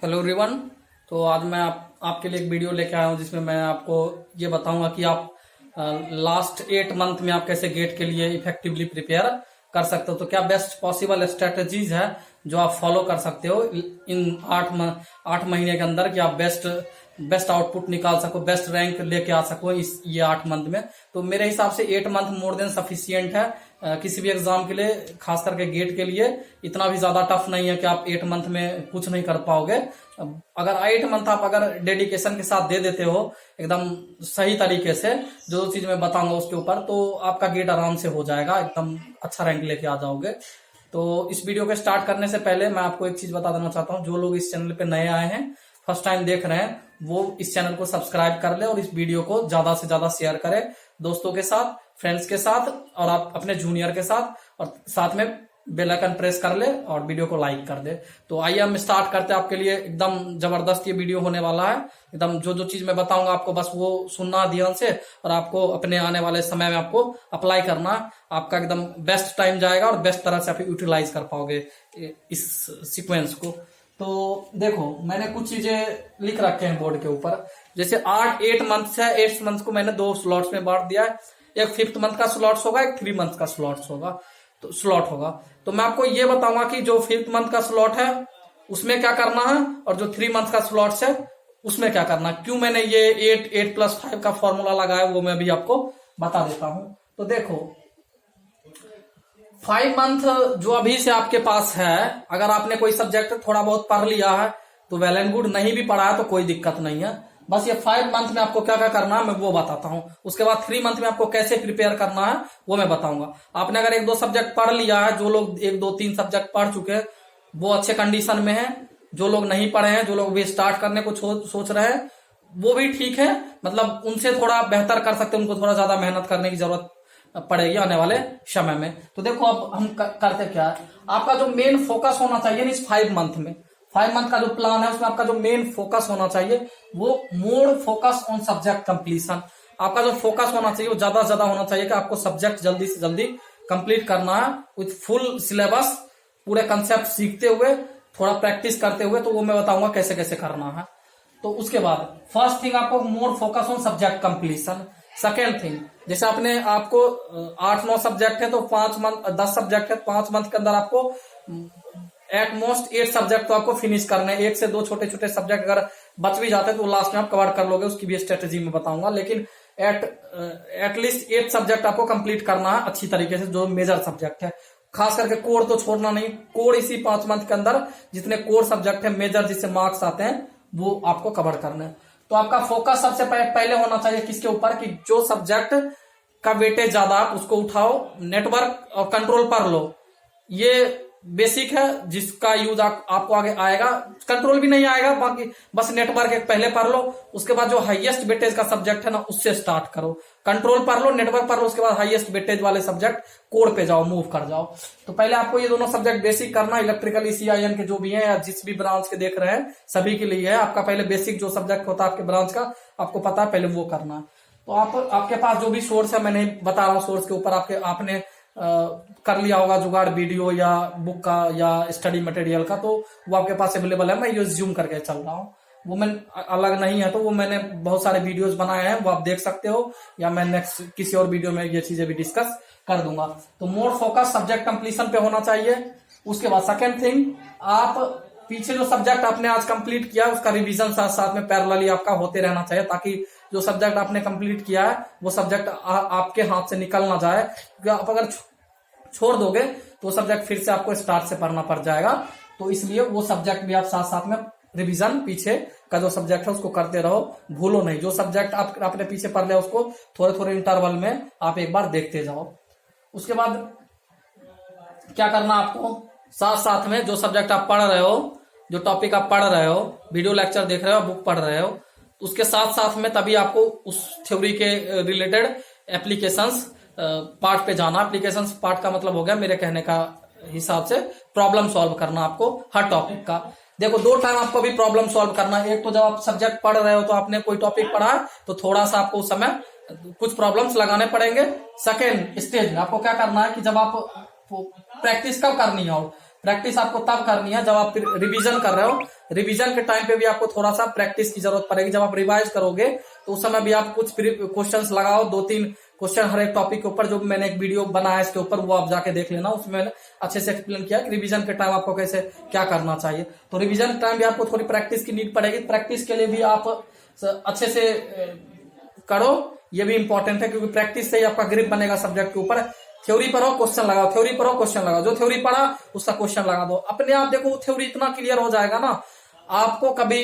Hello everyone. तो आज मैं आपके लिए एक वीडियो लेके आया हूँ जिसमें मैं आपको ये बताऊंगा कि आप लास्ट 8 मंथ में आप कैसे गेट के लिए इफेक्टिवली प्रिपेयर कर सकते हो। तो क्या बेस्ट पॉसिबल स्ट्रेटजीज है जो आप फॉलो कर सकते हो इन 8 महीने के अंदर कि आप बेस्ट आउटपुट निकाल सको, बेस्ट रैंक लेके आ सको इस ये 8 मंथ में। तो मेरे हिसाब से 8 मंथ मोर देन सफिशियंट है किसी भी एग्जाम के लिए, खास करके गेट के लिए। इतना भी ज्यादा टफ नहीं है कि आप 8 मंथ में कुछ नहीं कर पाओगे। अगर 8 मंथ आप अगर डेडिकेशन के साथ दे देते हो एकदम सही तरीके से, जो चीज मैं बताऊंगा उसके ऊपर, तो आपका गेट आराम से हो जाएगा, एकदम अच्छा रैंक लेके आ जाओगे। तो इस वीडियो को स्टार्ट करने से पहले मैं आपको एक चीज बता देना चाहता हूँ। जो लोग इस चैनल पे नए आए हैं, फर्स्ट टाइम देख रहे हैं, वो इस चैनल को सब्सक्राइब कर ले और इस वीडियो को ज्यादा से ज्यादा शेयर करें दोस्तों के साथ, फ्रेंड्स के साथ और आप अपने जूनियर के साथ, और साथ में बेल आइकन प्रेस कर ले और वीडियो को लाइक कर दे। तो आइए हम स्टार्ट करते हैं। आपके लिए एकदम जबरदस्त ये वीडियो होने वाला है। एकदम जो चीज मैं बताऊंगा आपको बस वो सुनना ध्यान से, और आपको अपने आने वाले समय में आपको अप्लाई करना। आपका एकदम बेस्ट टाइम जाएगा और बेस्ट तरह से आप यूटिलाइज कर पाओगे इस सीक्वेंस को। तो देखो, मैंने कुछ चीजें लिख रखे हैं बोर्ड के ऊपर। जैसे 8 मंथ है, 8 मंथ को मैंने 2 स्लॉट्स में बांट दिया है। एक 5th मंथ का स्लॉट्स होगा, एक 3 मंथ का स्लॉट्स होगा। तो मैं आपको ये बताऊंगा कि जो 5th मंथ का स्लॉट है उसमें क्या करना है, और जो 3 मंथ का स्लॉट्स है उसमें क्या करना है। क्यों मैंने ये 8+5 का फॉर्मूला लगाया वो मैं भी आपको बता देता हूं। तो देखो, 5 मंथ जो अभी से आपके पास है, अगर आपने कोई सब्जेक्ट थोड़ा बहुत पढ़ लिया है तो वेल एंड गुड, नहीं भी पढ़ा है तो कोई दिक्कत नहीं है। बस ये 5 मंथ में आपको क्या क्या करना है मैं वो बताता हूं। उसके बाद 3 मंथ में आपको कैसे प्रिपेयर करना है वो मैं बताऊंगा। आपने अगर 1-2 सब्जेक्ट पढ़ लिया है, जो लोग 1-2-3 सब्जेक्ट पढ़ चुके हैं वो अच्छे कंडीशन में है। जो लोग नहीं पढ़े हैं, जो लोग भी स्टार्ट करने को सोच रहे हैं, वो भी ठीक है, मतलब उनसे थोड़ा बेहतर कर सकते हैं। उनको थोड़ा ज्यादा मेहनत करने की जरूरत पड़ेगी आने वाले समय में। तो देखो अब हम करते क्या है। आपका जो मेन फोकस होना चाहिए इस 5 मंथ में, 5 मंथ का जो प्लान है उसमें आपका जो मेन फोकस होना चाहिए वो मोर फोकस ऑन सब्जेक्ट कंप्लीशन। आपका जो फोकस होना चाहिए वो ज्यादा से ज्यादा होना चाहिए कि आपको सब्जेक्ट जल्दी से जल्दी कंप्लीट करना है विथ फुल सिलेबस, पूरे कंसेप्ट सीखते हुए, थोड़ा प्रैक्टिस करते हुए। तो वो मैं बताऊंगा कैसे कैसे करना है। तो उसके बाद फर्स्ट थिंग आपको मोर focus on subject completion. Second thing, जैसे आपको 8-9 सब्जेक्ट है तो 10 सब्जेक्ट है, 5 मंथ के अंदर आपको एट मोस्ट 8 सब्जेक्ट तो आपको फिनिश करने हैं। 1 से 2 छोटे छोटे सब्जेक्ट अगर बच भी जाते हैं तो लास्ट में आप कवर कर लोगे, उसकी भी स्ट्रेटेजी में बताऊंगा। लेकिन एटलीस्ट 8 सब्जेक्ट आपको कंप्लीट करना है अच्छी तरीके से, जो मेजर सब्जेक्ट है। खास करके कोर तो छोड़ना नहीं। कोर इसी 5 मंथ के अंदर जितने कोर सब्जेक्ट है, मेजर जिससे मार्क्स आते हैं, वो आपको कवर करना है। तो आपका फोकस सबसे पहले होना चाहिए किसके ऊपर, कि जो सब्जेक्ट का वेटेज ज्यादा आप उसको उठाओ, नेटवर्क और कंट्रोल पढ़ लो। ये बेसिक है जिसका यूज आपको आगे आएगा। कंट्रोल भी नहीं आएगा, बाकी बस नेटवर्क एक पहले पढ़ लो। उसके बाद जो हाईएस्ट वेटेज का सब्जेक्ट है ना, उससे स्टार्ट करो। कंट्रोल पढ़ लो, नेटवर्क पढ़ लो, उसके बाद हाईएस्ट वेटेज वाले सब्जेक्ट कोर पे जाओ, मूव कर जाओ। तो पहले आपको ये दोनों सब्जेक्ट बेसिक करना। इलेक्ट्रिकल CIN के जो भी हैं या जिस भी ब्रांच के देख रहे हैं सभी के लिए है। आपका पहले बेसिक जो सब्जेक्ट होता है आपके ब्रांच का, आपको पता है, पहले वो करना है। तो आपके पास जो भी सोर्स है, मैंने बता रहा हूँ, सोर्स के ऊपर आपने कर लिया होगा जुगाड़, वीडियो या बुक का या स्टडी मटेरियल का, तो वो आपके पास अवेलेबल है। मैं ये ज्यूम करके चल रहा हूँ, वो मैं अलग नहीं है, तो वो मैंने बहुत सारे वीडियोस बनाए हैं, वो आप देख सकते हो, या मैं नेक्स्ट किसी और वीडियो में ये चीजें भी डिस्कस कर दूंगा। तो मोर फोकस सब्जेक्ट कंप्लीशन पे होना चाहिए। उसके बाद सेकेंड थिंग, आप पीछे जो सब्जेक्ट आपने आज कंप्लीट किया उसका रिवीजन साथ साथ में पैरेलली आपका होते रहना चाहिए, ताकि जो सब्जेक्ट आपने कंप्लीट किया है वो सब्जेक्ट आपके हाथ से निकल ना जाए। क्योंकि आप अगर छोड़ दोगे तो वो सब्जेक्ट फिर से आपको स्टार्ट से पढ़ना पड़ जाएगा। तो इसलिए वो सब्जेक्ट भी आप साथ साथ में रिवीजन पीछे का जो सब्जेक्ट है उसको करते रहो, भूलो नहीं। जो सब्जेक्ट आपने पीछे पढ़ लिया उसको थोड़े थोड़े इंटरवल में आप एक बार देखते जाओ। उसके बाद क्या करना आपको, साथ साथ में जो सब्जेक्ट आप पढ़ रहे हो, जो टॉपिक आप पढ़ रहे हो, वीडियो लेक्चर देख रहे हो, बुक पढ़ रहे हो, उसके साथ साथ में तभी आपको उस थ्योरी के रिलेटेड एप्लीकेशंस पार्ट पे जाना। एप्लीकेशंस पार्ट का मतलब हो गया मेरे कहने का हिसाब से प्रॉब्लम सॉल्व करना आपको हर टॉपिक का। देखो, 2 टाइम आपको भी प्रॉब्लम सॉल्व करना है। एक तो जब आप सब्जेक्ट पढ़ रहे हो तो आपने कोई टॉपिक पढ़ा तो थोड़ा सा आपको उस समय कुछ प्रॉब्लम्स लगाने पड़ेंगे। सेकेंड स्टेज में आपको क्या करना है कि जब आप प्रैक्टिस कब करनी है, प्रैक्टिस आपको तब करनी है जब आप रिवीजन कर रहे हो। रिवीजन के टाइम पे भी आपको थोड़ा सा प्रैक्टिस की जरूरत पड़ेगी। जब आप रिवाइज करोगे तो उस समय भी आप कुछ क्वेश्चंस लगाओ, 2-3 क्वेश्चन हर एक टॉपिक के ऊपर। जो मैंने एक वीडियो बनाया इसके ऊपर, वो आप जाके देख लेना, उसमें मैंने अच्छे से एक्सप्लेन किया कि रिवीजन के टाइम आपको कैसे क्या करना चाहिए। तो रिवीजन टाइम भी आपको थोड़ी प्रैक्टिस की नीड पड़ेगी। प्रैक्टिस के लिए भी आप अच्छे से करो, ये भी इंपॉर्टेंट है, क्योंकि प्रैक्टिस से ही आपका ग्रिप बनेगा सब्जेक्ट के ऊपर। थ्योरी पढ़ो, क्वेश्चन लगाओ, थ्योरी पढ़ो, क्वेश्चन लगाओ। जो थ्योरी पढ़ा उसका क्वेश्चन लगा दो, अपने आप देखो थ्योरी इतना क्लियर हो जाएगा ना, आपको कभी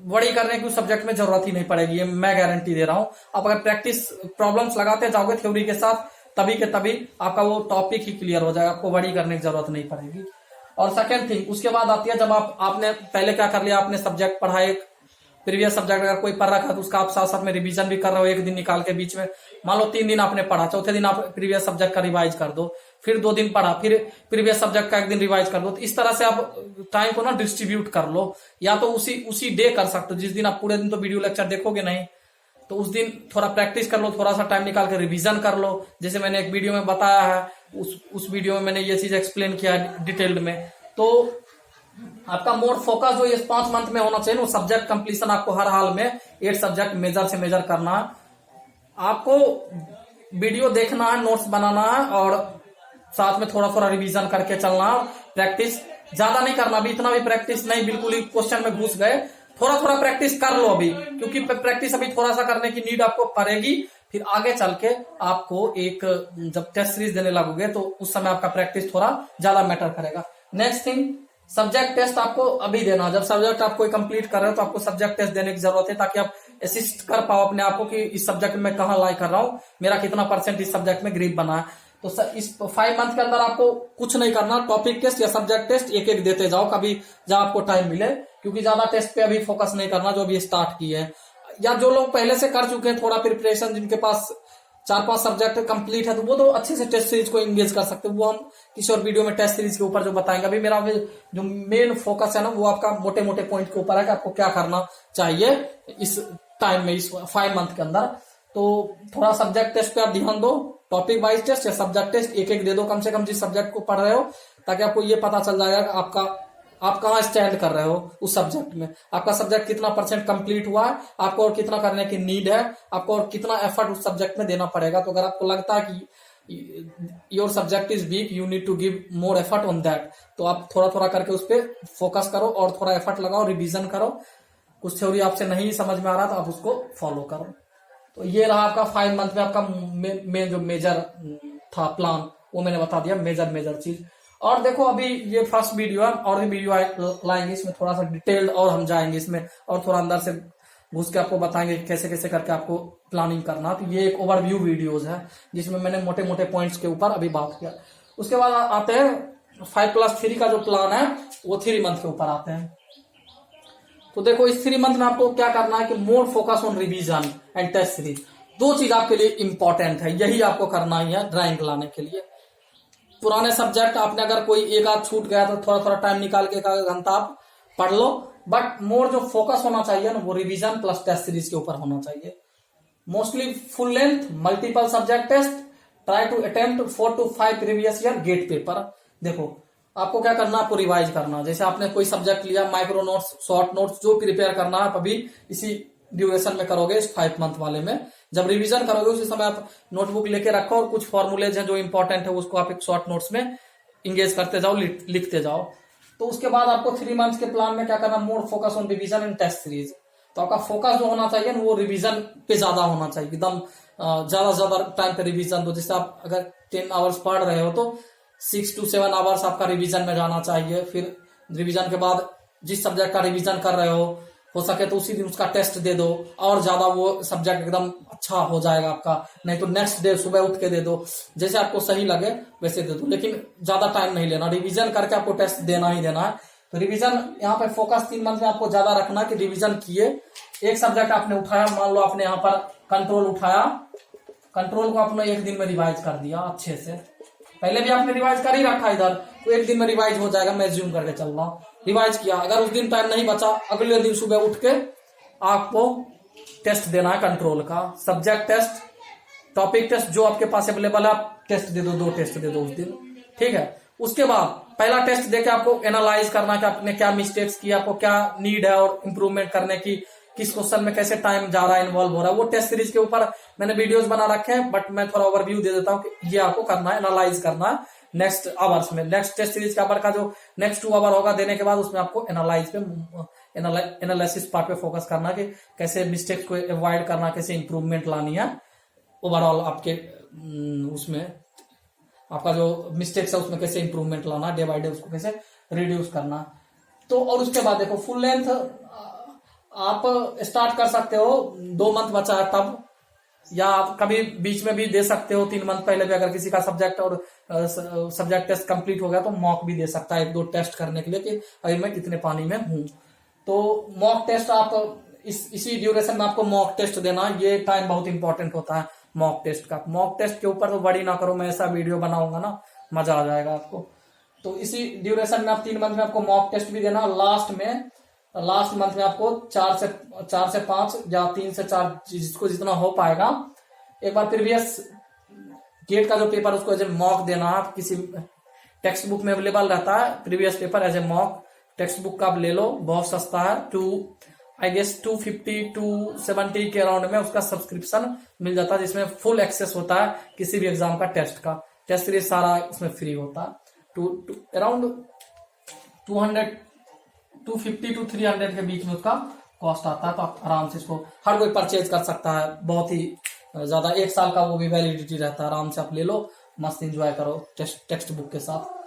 वरी करने की उस सब्जेक्ट में जरूरत ही नहीं पड़ेगी, ये मैं गारंटी दे रहा हूं। आप अगर प्रैक्टिस प्रॉब्लम्स लगाते जाओगे थ्योरी के साथ, तभी के तभी आपका वो टॉपिक ही क्लियर हो जाएगा, आपको वरी करने की जरूरत नहीं पड़ेगी। और सेकेंड थिंग उसके बाद आती है, जब आपने पहले क्या कर लिया, आपने सब्जेक्ट पढ़ा, एक प्रीवियस सब्जेक्ट अगर कोई पढ़ रखा है तो उसका आप साथ साथ में रिवीजन भी कर रहे हो, एक दिन निकाल के बीच में। मान लो 3 दिन आपने पढ़ा, चौथे दिन आप प्रीवियस सब्जेक्ट का रिवाइज कर दो, फिर 2 दिन पढ़ा, फिर प्रीवियस सब्जेक्ट का 1 दिन रिवाइज कर दो। तो इस तरह से आप टाइम को ना डिस्ट्रीब्यूट कर लो, या तो उसी डे कर सकते हो। जिस दिन आप पूरे दिन तो वीडियो लेक्चर देखोगे नहीं, तो उस दिन थोड़ा प्रैक्टिस कर लो, थोड़ा सा टाइम निकाल के रिवीजन कर लो। जैसे मैंने एक वीडियो में बताया है, उस वीडियो में मैंने ये चीज एक्सप्लेन किया डिटेल्ड में। तो आपका मोर फोकस जो ये 5 मंथ में होना चाहिए, वो सब्जेक्ट कंप्लीशन आपको हर हाल में 8 सब्जेक्ट मेजर से मेजर करना है। आपको वीडियो देखना है, नोट्स बनाना है, और साथ में थोड़ा थोड़ा रिवीजन करके चलना है। प्रैक्टिस ज्यादा नहीं करना, अभी इतना भी प्रैक्टिस नहीं, बिल्कुल ही क्वेश्चन में घुस गए, थोड़ा थोड़ा प्रैक्टिस कर लो अभी, क्योंकि प्रैक्टिस अभी थोड़ा सा करने की नीड आपको पड़ेगी। फिर आगे चल के आपको एक जब टेस्ट सीरीज देने लगोगे तो उस समय आपका प्रैक्टिस थोड़ा ज्यादा मैटर करेगा। नेक्स्ट थिंग, सब्जेक्ट टेस्ट आपको अभी देना। जब सब्जेक्ट आप कोई कंप्लीट कर रहे हो तो आपको सब्जेक्ट टेस्ट देने की जरूरत है, ताकि आप असिस्ट कर पाओ अपने आप को कि इस सब्जेक्ट में कहाँ लाई कर रहा हूँ, मेरा कितना % इस सब्जेक्ट में ग्रिप बना है। तो इस 5 मंथ के अंदर आपको कुछ नहीं करना, टॉपिक टेस्ट या सब्जेक्ट टेस्ट एक एक देते जाओ, कभी जब आपको टाइम मिले, क्योंकि ज्यादा टेस्ट पे अभी फोकस नहीं करना जो अभी स्टार्ट किए हैं, या जो लोग पहले से कर चुके हैं थोड़ा प्रिपरेशन, जिनके पास 4-5 सब्जेक्ट कंप्लीट है, तो वो तो अच्छे से टेस्ट सीरीज को एंगेज कर सकते हैं। वो हम किसी और वीडियो में टेस्ट सीरीज के ऊपर जो बताएंगे। अभी मेरा जो मेन फोकस है ना, वो आपका मोटे मोटे पॉइंट के ऊपर है कि आपको क्या करना चाहिए इस टाइम में, इस 5 मंथ के अंदर। तो थोड़ा सब्जेक्ट टेस्ट पे आप ध्यान दो, टॉपिक वाइज टेस्ट या सब्जेक्ट टेस्ट एक एक दे दो कम से कम जिस सब्जेक्ट को पढ़ रहे हो, ताकि आपको ये पता चल जाएगा कि आप कहाँ स्टैंड कर रहे हो उस सब्जेक्ट में, आपका सब्जेक्ट कितना % कंप्लीट हुआ है, आपको और कितना करने की नीड है, आपको और कितना एफर्ट उस सब्जेक्ट में देना पड़ेगा। तो अगर आपको लगता है कि your subject is weak, you need to give more effort on that, तो आप थोड़ा थोड़ा करके उस पर फोकस करो और थोड़ा एफर्ट लगाओ, रिविजन करो। कुछ थ्योरी आपसे नहीं समझ में आ रहा तो आप उसको फॉलो करो। तो ये रहा आपका 5 मंथ में आपका मेन जो मेजर था प्लान, वो मैंने बता दिया, मेजर चीज। और देखो अभी ये फर्स्ट वीडियो है, और भी वीडियो लाएंगे इसमें, थोड़ा सा डिटेल्ड और हम जाएंगे इसमें, और थोड़ा अंदर से घुस के आपको बताएंगे कैसे कैसे करके आपको प्लानिंग करना। तो ये एक ओवरव्यू वीडियोस है जिसमें मैंने मोटे मोटे पॉइंट्स के ऊपर अभी बात किया। उसके बाद आते हैं 5+3 का जो प्लान है, वो 3 मंथ के ऊपर आते हैं। तो देखो इस 3 मंथ में आपको क्या करना है कि more focus on revision and test series. 2 चीज आपके लिए इंपॉर्टेंट है, यही आपको करना ही है ड्राइंग लाने के लिए। पुराने सब्जेक्ट आपने अगर कोई एक आध छूट गया तो थोड़ा थोड़ा टाइम निकाल के 1 घंटा आप पढ़ लो, बट मोर जो फोकस होना चाहिए ना, वो रिवीजन प्लस टेस्ट सीरीज के ऊपर होना चाहिए। Mostly full length multiple subject test, try to attempt 4 to 5 previous year GATE paper. देखो आपको क्या करना, आपको रिवाइज करना। जैसे आपने कोई सब्जेक्ट लिया, माइक्रो नोट्स, शॉर्ट नोट्स, जो प्रिपेयर करना है आप अभी इसी ड्यूरेशन में करोगे, इस 5 मंथ वाले में। जब रिवीजन करोगे उसी समय आप नोटबुक लेके रखो, और कुछ फॉर्मूलेज हैं जो इंपॉर्टेंट है उसको आप एक शॉर्ट नोट्स में इंगेज करते जाओ, लिखते जाओ। तो उसके बाद आपको 3 मंथ्स के प्लान में क्या करना, more focus on revision and test series. तो आपका फोकस जो होना चाहिए वो रिवीजन पे ज्यादा होना चाहिए, एकदम ज्यादा टाइम पे रिवीजन दो। जैसे आप अगर 10 आवर्स पढ़ रहे हो तो 6 to 7 आवर्स आपका रिवीजन में जाना चाहिए। फिर रिवीजन के बाद जिस सब्जेक्ट का रिवीजन कर रहे हो सके तो उसी दिन उसका टेस्ट दे दो, और ज्यादा वो सब्जेक्ट एकदम अच्छा हो जाएगा आपका। नहीं तो नेक्स्ट डे सुबह उठ के दे दो, जैसे आपको सही लगे वैसे दे दो, लेकिन ज्यादा टाइम नहीं लेना, रिवीजन करके आपको टेस्ट देना ही देना है। तो रिवीजन यहाँ पे फोकस 3 मंथ में आपको ज्यादा रखना कि रिवीजन किए। एक सब्जेक्ट आपने उठाया, मान लो आपने यहाँ पर कंट्रोल उठाया, कंट्रोल को आपने 1 दिन में रिवाइज कर दिया अच्छे से, पहले भी आपने रिवाइज कर ही रखा इधर, तो 1 दिन में रिवाइज हो जाएगा। मैं ज्यूम करके चल रहा हूँ, रिवाइज किया, अगर उस दिन टाइम नहीं बचा, अगले दिन सुबह उठ के आपको टेस्ट देना है कंट्रोल का, सब्जेक्ट टेस्ट, टॉपिक टेस्ट, जो आपके पास अवेलेबल है आप टेस्ट दे दो, 2 टेस्ट दे दो उस दिन, ठीक है। उसके बाद पहला टेस्ट देके आपको एनालाइज करना कि आपने क्या मिस्टेक्स किया, आपको क्या नीड है और इम्प्रूवमेंट करने की, किस क्वेश्चन में कैसे टाइम जा रहा है, इन्वॉल्व हो रहा है। वो टेस्ट सीरीज के ऊपर मैंने वीडियोस बना रखे हैं, बट मैं थोड़ा ओवरव्यू दे देता हूँ कि ये आपको करना है, एनालाइज करना है नेक्स्ट आवर्स में। नेक्स्ट टेस्ट सीरीज के आवर का जो नेक्स्ट 2 आवर होगा देने के बाद, उसमें आपको एनालाइज पे एनालिसिस पार्ट पे फोकस करना कि कैसे मिस्टेक्स को अवॉइड करना, कैसे इंप्रूवमेंट लानी है ओवरऑल आपके उसमें, आपका जो मिस्टेक्स है उसमें कैसे इंप्रूवमेंट लाना, डे बाय डे उसको कैसे रिड्यूस करना। तो और उसके बाद देखो फुल लेंथ आप स्टार्ट कर सकते हो, 2 मंथ बचा है तब, या आप कभी बीच में भी दे सकते हो 3 मंथ पहले भी, अगर किसी का सब्जेक्ट और सब्जेक्ट टेस्ट कंप्लीट हो गया तो मॉक भी दे सकता है 1-2 टेस्ट करने के लिए कि अभी मैं कितने पानी में हूं। तो मॉक टेस्ट आप इसी ड्यूरेशन में आपको मॉक टेस्ट देना, ये टाइम बहुत इंपॉर्टेंट होता है मॉक टेस्ट का। मॉक टेस्ट के ऊपर तो बड़ी ना करो, मैं ऐसा वीडियो बनाऊंगा ना, मजा आ जाएगा आपको। तो इसी ड्यूरेशन में आप 3 मंथ में आपको मॉक टेस्ट भी देना, लास्ट मंथ में आपको 4 से 5 या 3 से 4 जिसको जितना हो पाएगा, एक बार प्रीवियस गेट का जो पेपर उसको एज ए मॉक देना। आप किसी टेक्स्ट बुक में अवेलेबल रहता है previous paper as a mock, text book का आप ले लो, बहुत सस्ता है, आई गेस 250-270 के अराउंड में उसका सब्सक्रिप्शन मिल जाता है, जिसमें फुल एक्सेस होता है किसी भी एग्जाम का टेस्ट का, टेस्ट सीरीज सारा इसमें फ्री होता है। अराउंड 250-300 के बीच में उसका कॉस्ट आता है। तो आप आराम से इसको हर कोई परचेज कर सकता है, बहुत ही ज्यादा, 1 साल का वो भी वैलिडिटी रहता है, आराम से आप ले लो, मस्त एंजॉय करो टेक्स्ट बुक के साथ।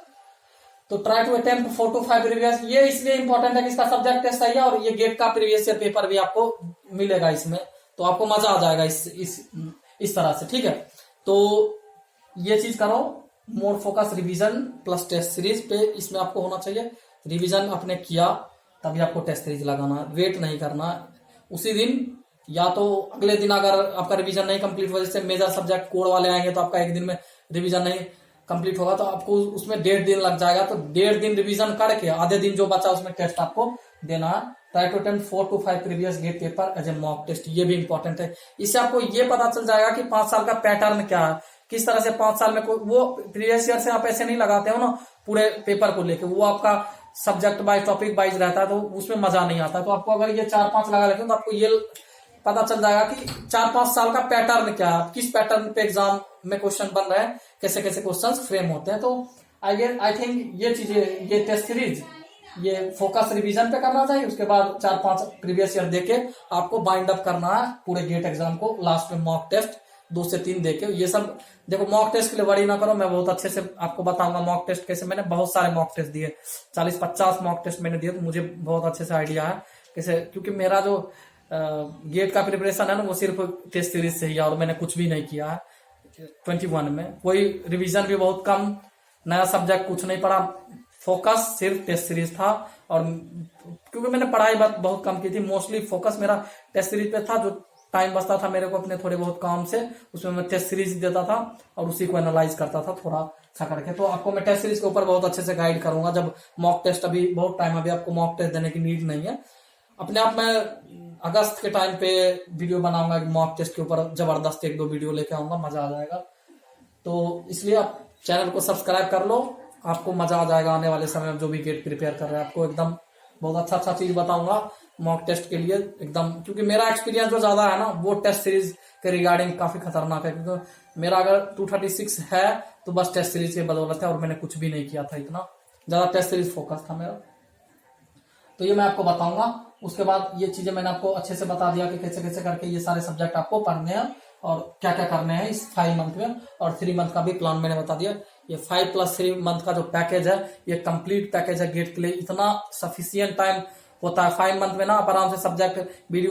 तो try to attempt 4 to 5 previous, ये इसलिए इंपॉर्टेंट है कि इसका सब्जेक्ट टेस्ट है और ये गेट का प्रीवियस ईयर पेपर भी आपको मिलेगा इसमें, तो आपको मजा आ जाएगा इस तरह से, ठीक है। तो ये चीज करो, more focus revision plus test series पे, इसमें आपको होना चाहिए। रिवीजन आपने किया तभी आपको टेस्ट सीरीज लगाना, वेट नहीं करना उसी दिन, या तो अगले दिन अगर आपका रिवीजन नहीं कंप्लीट हो, जैसे मेजर सब्जेक्ट कोड वाले आएंगे तो आपका एक दिन में रिवीजन नहीं कंप्लीट होगा तो आपको उसमें 1.5 दिन लग जाएगा। तो 1.5 दिन रिवीजन करके आधे दिन जो बचा उसमें टेस्ट आपको देना है। Try to attempt 4 to 5 previous GATE paper as a mock test, ये भी इंपॉर्टेंट है। इससे आपको ये पता चल जाएगा कि 5 साल का पैटर्न क्या है, किस तरह से 5 साल में वो प्रीवियस ईयर से आप ऐसे नहीं लगाते हो ना पूरे पेपर को लेके, वो आपका सब्जेक्ट वाइज टॉपिक वाइज रहता है, तो उसमें मजा नहीं आता। तो आपको अगर ये 4-5 लगा लेते हो तो आपको ये पता चल जाएगा कि 4-5 साल का पैटर्न क्या है, किस पैटर्न पे एग्जाम में क्वेश्चन बन रहे हैं, कैसे कैसे क्वेश्चंस फ्रेम होते हैं। तो आई थिंक ये चीजें, ये टेस्ट सीरीज, ये फोकस रिवीजन पे करना चाहिए। उसके बाद 4-5 प्रीवियस ईयर देके आपको बाइंड अप करना है पूरे गेट एग्जाम को, लास्ट में मॉक टेस्ट 2 से 3 देके। ये सब देखो, मॉक टेस्ट के लिए वरी ना करो, मैं बहुत अच्छे से आपको बताऊंगा मॉक टेस्ट कैसे। मैंने बहुत सारे मॉक टेस्ट दिए, 40-50 मॉक टेस्ट मैंने दिए, तो मुझे बहुत अच्छे से आइडिया है कैसे, क्योंकि मेरा जो गेट का प्रिपरेशन है ना वो सिर्फ टेस्ट सीरीज से ही है, और मैंने कुछ भी नहीं किया है 21 में, कोई रिवीजन भी बहुत कम, नया सब्जेक्ट कुछ नहीं पढ़ा, फोकस सिर्फ टेस्ट सीरीज था। और क्योंकि मैंने पढ़ाई बहुत कम की थी, मोस्टली फोकस मेरा टेस्ट सीरीज पे था। जो टाइम बचता था मेरे को अपने थोड़े बहुत काम से, उसमें मैं टेस्ट सीरीज देता था और उसी को एनालाइज करता था थोड़ा सा करके। तो आपको मैं टेस्ट सीरीज के ऊपर बहुत अच्छे से गाइड करूंगा जब मॉक टेस्ट, अभी बहुत टाइम, अभी आपको मॉक टेस्ट देने की नीड नहीं है। अपने आप में अगस्त के टाइम पे वीडियो बनाऊंगा मॉक टेस्ट के ऊपर, जबरदस्त 1-2 वीडियो लेके आऊंगा, मजा आ जाएगा। तो इसलिए आप चैनल को सब्सक्राइब कर लो, आपको मजा आ जाएगा आने वाले समय में जो भी गेट प्रिपेयर कर रहे हैं। आपको एकदम बहुत अच्छा चीज बताऊंगा मॉक टेस्ट के लिए एकदम, क्योंकि मेरा एक्सपीरियंस जो ज्यादा है ना वो टेस्ट सीरीज के रिगार्डिंग काफी खतरनाक है। क्योंकि मेरा अगर 236 है तो बस टेस्ट सीरीज के बदौलत है, और मैंने कुछ भी नहीं किया था, इतना ज्यादा टेस्ट सीरीज फोकस था मेरा। तो ये मैं आपको बताऊंगा। उसके बाद ये चीजें मैंने आपको अच्छे से बता दिया कि कैसे कैसे करके ये सारे सब्जेक्ट आपको पढ़ने हैं और क्या क्या करने हैं इस 5 मंथ में, और 3 मंथ का भी प्लान मैंने बता दिया। ये 5 + 3 मंथ का जो पैकेज है ये कंप्लीट पैकेज है गेट के लिए, इतना सफिशियंट टाइम होता है 5 मंथ में ना, आप आराम से सब्जेक्ट वीडियो